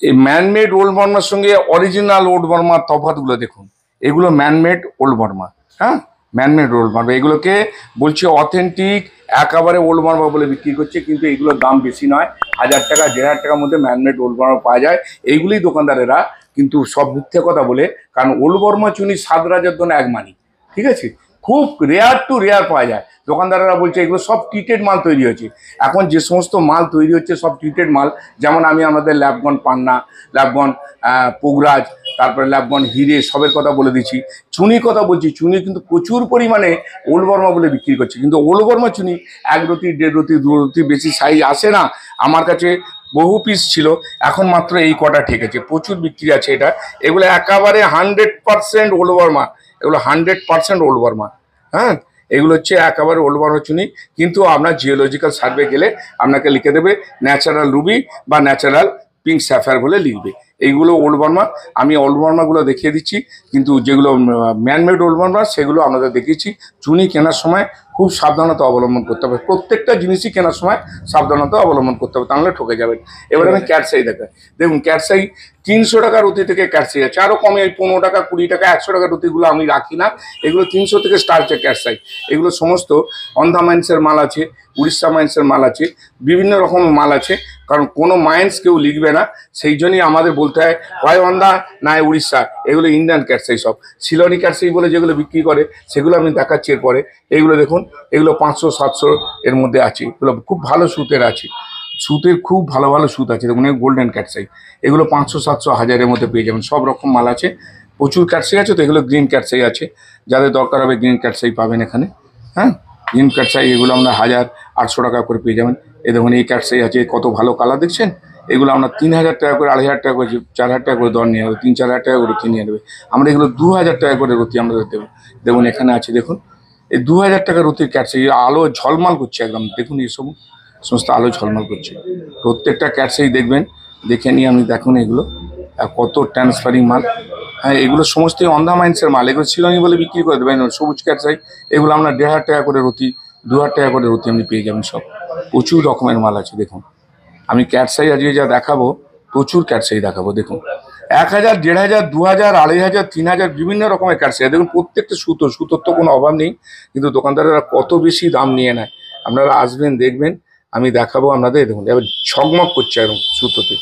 এই ম্যানমেড ওল্ড বর্মার সঙ্গে অরিজিনাল ওল্ড বর্মার তফাৎগুলো দেখুন। এগুলো ম্যানমেড ওল্ড বর্মা, হ্যাঁ, ম্যানমেড ওল্ড বর্মা, এগুলোকে বলছে অথেন্টিক একেবারে ওল্ড বর্মা বলে বিক্রি করছে, কিন্তু এগুলোর দাম বেশি নয়, 1000 টাকা 1500 টাকার মধ্যে ম্যানমেড ওল্ড বর্মা পাওয়া যায়। এইগুলি দোকানদারেরা কিন্তু সব মিথ্যে কথা বলে, কারণ ওল্ড বর্মা চুনি 7 রাজার জন্য এক মানি, ঠিক আছে, খুব রেয়ার টু রেয়ার পাওয়া যায়। দোকানদারেরা বলছে এগুলো সব ট্রিটেড মাল তৈরি হয়েছে। এখন যে সমস্ত মাল তৈরি হচ্ছে সব ট্রিটেড মাল, যেমন আমি আমাদের ল্যাবগন পান্না, ল্যাবগন পোগরাজ, তারপরে ল্যাবগন হিরে, সবের কথা বলে দিচ্ছি। চুনি কথা বলছি, চুনি কিন্তু প্রচুর পরিমাণে ওল্ড বর্মা বলে বিক্রি করছে, কিন্তু ওল্ড বর্মা চুনি 1 রতি 1.5 রতি 2 রতি বেশি সাইজ আসে না। আমার কাছে বহু পিস ছিল, এখন মাত্র এই কটা ঠেকেছে, প্রচুর বিক্রি আছে এটা। এগুলো একেবারে 100% ওল্ড বর্মা, এগুলো 100% ওল্ড বর্মা, হ্যাঁ, এগুলো হচ্ছে একেবারে ওল্ড বর্মা চুনি। কিন্তু আপনার জিওলজিক্যাল সার্ভে গেলে আপনাকে লিখে দেবে ন্যাচারাল রুবি বা ন্যাচারাল পিঙ্ক স্যাফায়ার বলে লিখবে। এইগুলো ওল্ড বর্মা, আমি ওল্ড বর্মাগুলো দেখিয়ে দিচ্ছি, কিন্তু যেগুলো ম্যানমেড ওল্ড বর্মা সেগুলো আপনাদের দেখিয়েছি। চুনি কেনার সময় খুব সাবধানতা অবলম্বন করতে হবে, প্রত্যেকটা জিনিসই কেনার সময় সাবধানতা অবলম্বন করতে হবে, তাহলে ঠকে যাবেন। এবার আমি ক্যাটসাই দেখাই, দেখুন ক্যাটসাই 300 টাকার রুতি থেকে ক্যাটসাই আছে, আরও কমে 15 টাকা 20 টাকা 100 টাকার রুতিগুলো আমি রাখি না, এগুলো 300 থেকে স্টার্ট হচ্ছে ক্যাটসাই। এগুলো সমস্ত অন্ধা মাইন্সের মাল আছে, উড়িষ্যা মাইন্সের মাল আছে, বিভিন্ন রকমের মাল আছে, কারণ কোনো মাইন্স কেউ লিখবে না, সেই জন্যই আমাদের বলতে হয় অন্ধা না উড়িষ্যা, এগুলো ইন্ডিয়ান ক্যাটসাই, সব সিলনি ক্যাটসাই বলে যেগুলো বিক্রি করে সেগুলো আমি দেখাচ্ছি এরপরে। এগুলো দেখুন, এগুলো 500-700 এর মধ্যে আছে, এগুলো খুব ভালো সুতের আছে, সুতের খুব ভালো ভালো সুত আছে, দেখুন গোল্ডেন ক্যাটসাই, এগুলো 500-700 1000-এর মধ্যে পেয়ে যাবেন, সব রকম মাল আছে, প্রচুর ক্যাটসাই আছে। তো এগুলো গ্রিন ক্যাটসাই আছে, যাদের দরকার হবে গ্রিন ক্যাটসাই পাবেন এখানে, হ্যাঁ, গ্রিন ক্যাটসাই এগুলো আপনার 1800 টাকা করে পেয়ে যাবেন। এই দেখুন এই ক্যাটসাই আছে, কত ভালো কালার দেখছেন, এগুলো আমরা 3000 টাকা করে, 2500 টাকা করে, 4000 টাকা করে দর নিয়ে হবে, 3-4 হাজার টাকা করে কিনে নেবে। আমরা এগুলো 2000 টাকা করে রুটি আমরা দেবো। দেখুন এখানে আছে, দেখুন এই 2000 টাকা রুটির ক্যাটসাই, আলো ঝলমাল করছে একদম, দেখুন এই সমস্ত আলো ঝলমাল করছে, প্রত্যেকটা ক্যাটসাই দেখবেন, দেখে নিয়ে আমি দেখুন এগুলো কত ট্রান্সফারিং মাল, হ্যাঁ, এগুলো সমস্তই অন্ধা মাইন্সের মাল, এগুলো সিলনি বলে বিক্রি করে দেবেন। সবুজ ক্যাটসাই এগুলো আপনার 1500 টাকা করে রুটি, 2000 টাকা করে রুটি আপনি পেয়ে যাবেন, সব প্রচুর রকমের মাল আছে। দেখুন আমি ক্যাটসাই আজকে যা দেখাবো, প্রচুর ক্যাটসাই দেখাবো, দেখুন 1000, 1500, 2000, 2500, 3000 বিভিন্ন রকমের ক্যাটসাই। দেখুন প্রত্যেকটা সুতোর তো কোনো অভাব নেই, কিন্তু দোকানদারেরা কত বেশি দাম নিয়ে নেয়। আপনারা আসবেন, দেখবেন, আমি দেখাবো আপনাদের। দেখুন এবার ঝকমক করছে একদম সুতোতে,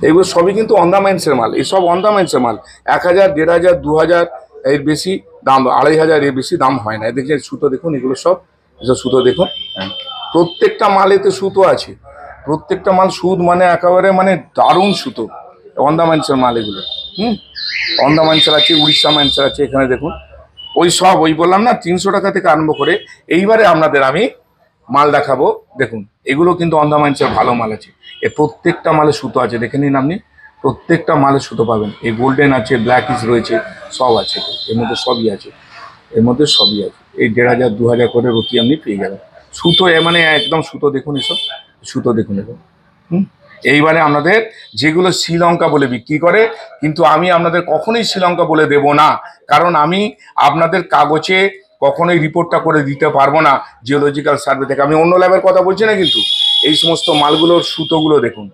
এগুলো সবই কিন্তু অন্ধা মাইন্সের মাল, এইসব অন্ধা মাইন্সের মাল। 1000, 1500, 2000 এর বেশি দাম, 2500 এর বেশি দাম হয় না। দেখছেন সুতো দেখুন, এগুলো সব এসব সুতো দেখুন, হ্যাঁ, প্রত্যেকটা মালেতে সুতো আছে, প্রত্যেকটা মাল সুদ মানে একেবারে মানে দারুণ সুতো, অন্ধা মাইন্সের মাল এগুলো। অন্ধা মাইন্সের আছে, উড়িষ্যা মাইন্সের আছে, এখানে দেখুন ওই বললাম না 300 টাকা থেকে আরম্ভ করে। এইবারে আপনাদের আমি মাল দেখাবো, দেখুন এগুলো কিন্তু অন্ধা মাইন্সের ভালো মাল আছে, এর প্রত্যেকটা মালে সুতো আছে, দেখে নিন আপনি, প্রত্যেকটা মালে সুতো পাবেন। এই গোল্ডেন আছে, ব্ল্যাক ইস রয়েছে, সব আছে, এর মধ্যে সবই আছে, এর মধ্যে সবই আছে। এই 1500, 2000 করে রুটি আপনি পেয়ে যাবেন। সুতো মানে একদম সুতো দেখুন, এসব সুতো দেখুন এসব। এইবারে আপনাদের যেগুলো শ্রীলঙ্কা বলে বিক্রি করে, কিন্তু আমি আপনাদের কখনোই শ্রীলঙ্কা বলে দেব না, কারণ আমি আপনাদের কাগজে কখনোই রিপোর্টটা করে দিতে পারবো না জিওলজিক্যাল সার্ভে থেকে। আমি অন্য ল্যাবের কথা বলছি না, কিন্তু এই সমস্ত মালগুলোর সুতোগুলো দেখুন,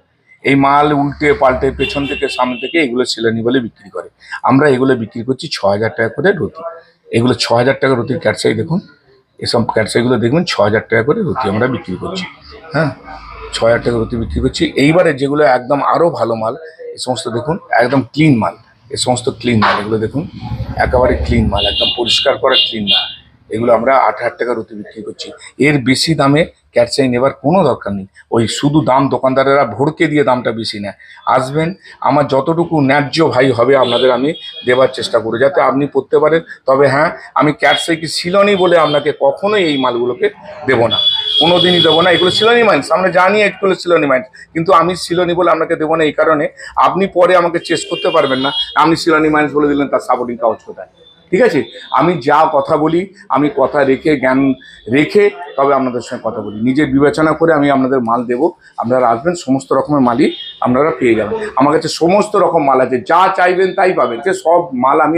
এই মাল উল্টে পাল্টে পেছন থেকে সামনে থেকে এগুলো সিলনি বলে বিক্রি করে। আমরা এগুলো বিক্রি করছি 6000 টাকা করে রুটি, এগুলো 6000 টাকা রুটির ক্যাটসাই দেখুন, এসব ক্যাটসাইগুলো দেখবেন 6000 টাকা করে রুটি আমরা বিক্রি করছি, হ্যাঁ, 6000 টাকা রুটি বিক্রি করছি। এইবারে যেগুলো একদম আরও ভালো মাল, এই সমস্ত দেখুন একদম ক্লিন মাল, এই সমস্ত ক্লিন মাল, এগুলো দেখুন একেবারে ক্লিন মাল, একদম পরিষ্কার করা ক্লিন মাল। এগুলো আমরা 8,000 টাকার অতি বিক্রি করছি। এর বেশি দামে ক্যাটসাই নেবার কোনো দরকার নেই। ওই শুধু দাম দোকানদারেরা ভড়কে দিয়ে দামটা বেশি নেয়। আসবেন, আমার যতটুকু ন্যায্য ভাই হবে আপনাদের আমি দেওয়ার চেষ্টা করি যাতে আপনি পড়তে পারেন। তবে হ্যাঁ, আমি ক্যাটসাইকে সিলনি বলে আপনাকে কখনোই এই মালগুলোকে দেবো না, কোনোদিনই দেবো না। এগুলো সিলনি মাইন্স, আমরা জানি এগুলো সিলনি মাইন্স, কিন্তু আমি সিলনি বলে আপনাকে দেবো না। এই কারণে আপনি পরে আমাকে চেস করতে পারবেন না আপনি সিলনি মাইন্স বলে দিলেন, তার সাপোর্টিং কাগজ কোথায়। ঠিক আছে, আমি যা কথা বলি আমি কথা রেখে জ্ঞান রেখে তবে আপনাদের সঙ্গে কথা বলি, নিজের বিবেচনা করে আমি আপনাদের মাল দেবো। আপনারা আসবেন, সমস্ত রকমের মালই আপনারা পেয়ে যাবেন। আমার কাছে সমস্ত রকম মাল আছে, যা চাইবেন তাই পাবেন। যে সব মাল আমি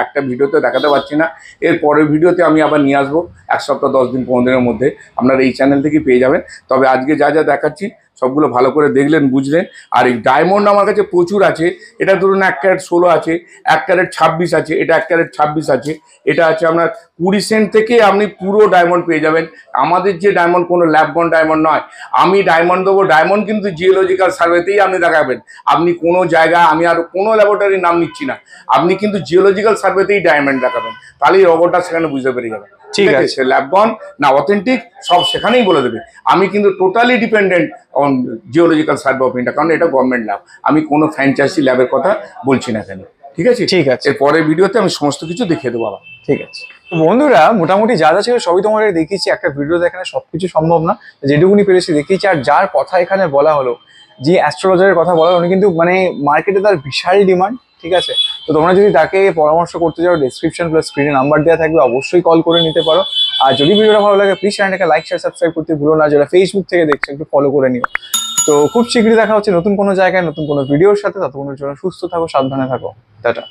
একটা ভিডিওতে দেখাতে পারছি না, এর পরের ভিডিওতে আমি আবার নিয়ে আসবো 1 সপ্তাহ 10 দিন 15 দিনের মধ্যে আপনারা এই চ্যানেল থেকে পেয়ে যাবেন। তবে আজকে যা যা দেখাচ্ছি সবগুলো ভালো করে দেখলেন, বুঝলেন। আর এই ডায়মন্ড আমার কাছে প্রচুর আছে। এটা ধরুন 1 ক্যারেট 16 আছে, 1 ক্যারেট 26 আছে, এটা 1 ক্যারেট 26 আছে, এটা আছে আপনার 20 সেন্ট থেকে আপনি পুরো ডায়মন্ড পেয়ে যাবেন। আমাদের যে ডায়মন্ড কোনো ল্যাবগন ডায়মন্ড নয়, আমি ডায়মন্ড দেবো, ডায়মন্ড কিন্তু জিওলজিক্যাল সার্ভেতেই আপনি দেখাবেন। আপনি কোনো জায়গায়, আমি আর কোনো ল্যাবরেটরির নাম নিচ্ছি না, আপনি কিন্তু জিওলজিক্যাল সার্ভেতেই ডায়মন্ড দেখাবেন, তাহলেই রোবটটা সেখানে বুঝতে পেরে যাবে ঠিক আছে। ল্যাবগন না অথেন্টিক সব সেখানেই বলে দেবে। আমি কিন্তু totally dependent on geological survey of India, কারণ এটা গভর্নমেন্ট ল্যাব, আমি কোনো ফ্র্যাঞ্চাইজি ল্যাবের কথা বলছি না এখানে। ঠিক আছে, ঠিক আছে। এর পরের ভিডিওতে আমি সমস্ত কিছু দেখিয়ে দেবো আবার। ঠিক আছে। তো বন্ধুরা, মোটামুটি যা যা ছিল সবই তোমাদের দেখিয়েছি। একটা ভিডিওতে এখানে সবকিছু সম্ভব না, যেটুকুনি পেরেছি দেখিয়েছি। আর যার কথা এখানে বলা হলো, যে অ্যাস্ট্রোলজারের কথা বলা হলো, উনি কিন্তু মানে মার্কেটে তার বিশাল ডিমান্ড। ঠিক আছে, তো তোমরা যদি তাকে পরামর্শ করতে চাও, ডেসক্রিপশন প্লাস স্ক্রিনে নাম্বার দেওয়া থাকবে, অবশ্যই কল করে নিতে পারো। আর যদি ভিডিওটা ভালো লাগে প্লিজ চ্যানেলটাকে লাইক শেয়ার সাবস্ক্রাইব করতে ভুলো না। যারা ফেসবুক থেকে দেখছো একটু ফলো করে নিও। তো খুব শীঘ্রই দেখা হচ্ছে নতুন কোনো জায়গায় নতুন কোনো ভিডিওর সাথে। ততক্ষণের জন্য সুস্থ থাকো, সাবধানে থাকো, টাটা।